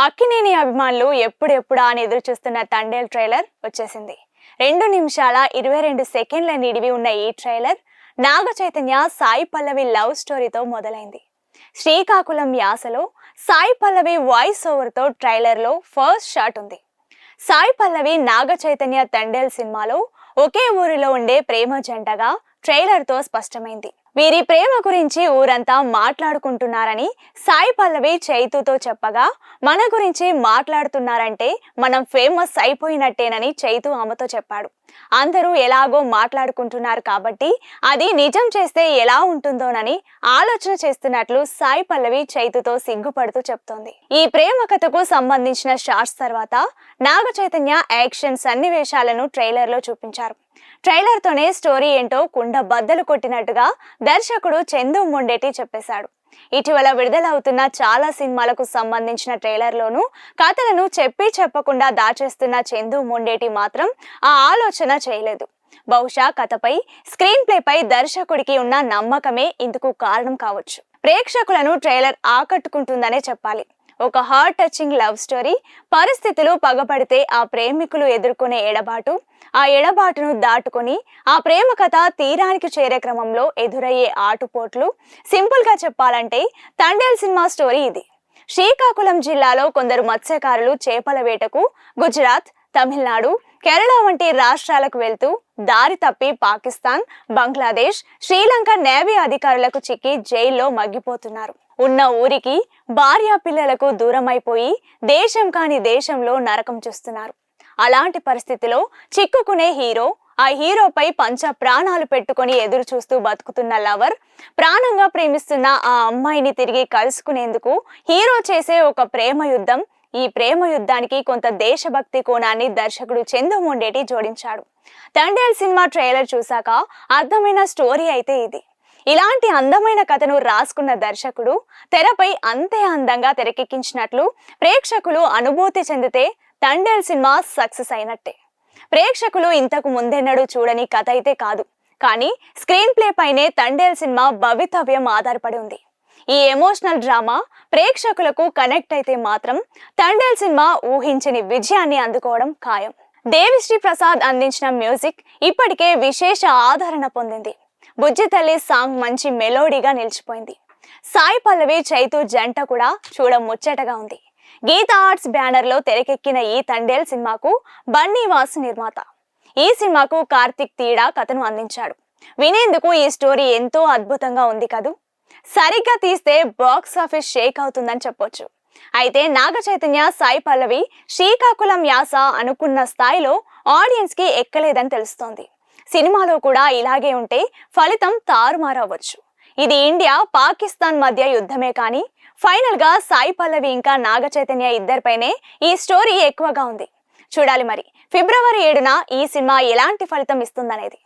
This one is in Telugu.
అక్కినేని అభిమానులు ఎప్పుడెప్పుడా అని ఎదురు చూస్తున్న తండేల్ ట్రైలర్ వచ్చేసింది. 2 నిమిషాల 22 సెకండ్ల నిడివి ఉన్న ఈ ట్రైలర్ నాగ చైతన్య సాయి పల్లవి లవ్ స్టోరీతో మొదలైంది. శ్రీకాకుళం యాసలో సాయి పల్లవి వాయిస్ ఓవర్ తో ట్రైలర్ లో ఫస్ట్ షాట్ ఉంది. సాయి పల్లవి నాగ చైతన్య తండేల్ సినిమాలో ఒకే ఊరిలో ఉండే ప్రేమ జంటగా ట్రైలర్ తో స్పష్టమైంది. వీరి ప్రేమ గురించి ఊరంతా మాట్లాడుకుంటున్నారని సాయి పల్లవి చైతుతో చెప్పగా, మన గురించి మాట్లాడుతున్నారంటే మనం ఫేమస్ అయిపోయినట్టేనని చైతు ఆమెతో చెప్పాడు. అందరూ ఎలాగో మాట్లాడుకుంటున్నారు కాబట్టి అది నిజం చేస్తే ఎలా ఉంటుందోనని ఆలోచన చేస్తున్నట్లు సాయి పల్లవి చైతుతో సిగ్గుపడుతూ చెప్తోంది. ఈ ప్రేమ కథకు సంబంధించిన షార్ట్స్ తర్వాత నాగ చైతన్య యాక్షన్ సన్నివేశాలను ట్రైలర్ లో చూపించారు. ట్రైలర్ తోనే స్టోరీ ఏంటో కుండ బద్దలు కొట్టినట్టుగా దర్శకుడు చందు మొండేటి చెప్పేశాడు. ఇటీవల విడుదలవుతున్న చాలా సినిమాలకు సంబంధించిన ట్రైలర్లోనూ కథలను చెప్పకుండా దాచేస్తున్న చందు మొండేటి మాత్రం ఆ ఆలోచన చేయలేదు. బహుశా కథపై స్క్రీన్ ప్లేపై దర్శకుడికి ఉన్న నమ్మకమే ఇందుకు కారణం కావచ్చు. ప్రేక్షకులను ట్రైలర్ ఆకట్టుకుంటుందనే చెప్పాలి. ఒక హార్ట్ టచింగ్ లవ్ స్టోరీ. పరిస్థితులు పగపడితే ఆ ప్రేమికులు ఎదుర్కొనే ఎడబాటు, ఆ ఎడబాటును దాటుకొని ఆ ప్రేమ కథ తీరానికి చేరే క్రమంలో ఎదురయ్యే ఆటుపోట్లు. సింపుల్ గా చెప్పాలంటే తండేల్ సినిమా స్టోరీ ఇది. శ్రీకాకుళం జిల్లాలో కొందరు మత్స్యకారులు చేపల వేటకు గుజరాత్, తమిళనాడు, కేరళ వంటి రాష్ట్రాలకు వెళ్తూ దారి తప్పి పాకిస్తాన్, బంగ్లాదేశ్, శ్రీలంక నేవీ అధికారులకు చిక్కి జైల్లో మగ్గిపోతున్నారు. ఉన్న ఊరికి భార్య పిల్లలకు దూరమైపోయి దేశం కాని దేశంలో నరకం చూస్తున్నారు. అలాంటి పరిస్థితిలో చిక్కుకునే హీరో, ఆ హీరోపై పంచ ప్రాణాలు పెట్టుకొని ఎదురు చూస్తూ బతుకుతున్న లవర్, ప్రాణంగా ప్రేమిస్తున్న ఆ అమ్మాయిని తిరిగి కలుసుకునేందుకు హీరో చేసే ఒక ప్రేమ యుద్ధం. ఈ ప్రేమ యుద్ధానికి కొంత దేశభక్తి కోణాన్ని దర్శకుడు చందు మొండేటి జోడించాడు. తండేల్ సినిమా ట్రైలర్ చూశాక అర్థమైన స్టోరీ అయితే ఇది. ఇలాంటి అందమైన కథను రాసుకున్న దర్శకుడు తెరపై అంతే అందంగా తెరకెక్కించినట్లు ప్రేక్షకులు అనుభూతి చెందితే తండేల్ సినిమా సక్సెస్ అయినట్టే. ప్రేక్షకులు ఇంతకు ముందెన్నడూ చూడని కథ అయితే కాదు, కానీ స్క్రీన్ ప్లే పైనే తండేల్ సినిమా భవితవ్యం ఆధారపడి ఉంది. ఈ ఎమోషనల్ డ్రామా ప్రేక్షకులకు కనెక్ట్ అయితే మాత్రం తండేల్ సినిమా ఊహించని విజయాన్ని అందుకోవడం ఖాయం. దేవిశ్రీ ప్రసాద్ అందించిన మ్యూజిక్ ఇప్పటికే విశేష ఆదరణ పొందింది. బుజ్జి తల్లి సాంగ్ మంచి మెలోడీగా నిలిచిపోయింది. సాయి పల్లవి చైతు జంట కూడా చూడ ముచ్చటగా ఉంది. గీతా ఆర్ట్స్ బ్యానర్ లో తెరకెక్కిన ఈ తండేల్ సినిమాకు బన్నీవాస్ నిర్మాత. ఈ సినిమాకు కార్తిక్ తీడా కథను అందించాడు. వినేందుకు ఈ స్టోరీ ఎంతో అద్భుతంగా ఉంది కదూ. సరిగ్గా తీస్తే బాక్స్ ఆఫీస్ షేక్ అవుతుందని చెప్పొచ్చు. అయితే నాగ చైతన్య సాయి పల్లవి శ్రీకాకుళం యాస అనుకున్న స్థాయిలో ఆడియన్స్ కి ఎక్కలేదని తెలుస్తోంది. సినిమాలో కూడా ఇలాగే ఉంటే ఫలితం తారుమారవచ్చు. ఇది ఇండియా పాకిస్తాన్ మధ్య యుద్ధమే కానీ ఫైనల్ గా సాయి పల్లవి ఇంకా నాగ చైతన్య ఇద్దరిపైనే ఈ స్టోరీ ఎక్కువగా ఉంది. చూడాలి మరి ఫిబ్రవరి 7న ఈ సినిమా ఎలాంటి ఫలితం ఇస్తుందనేది.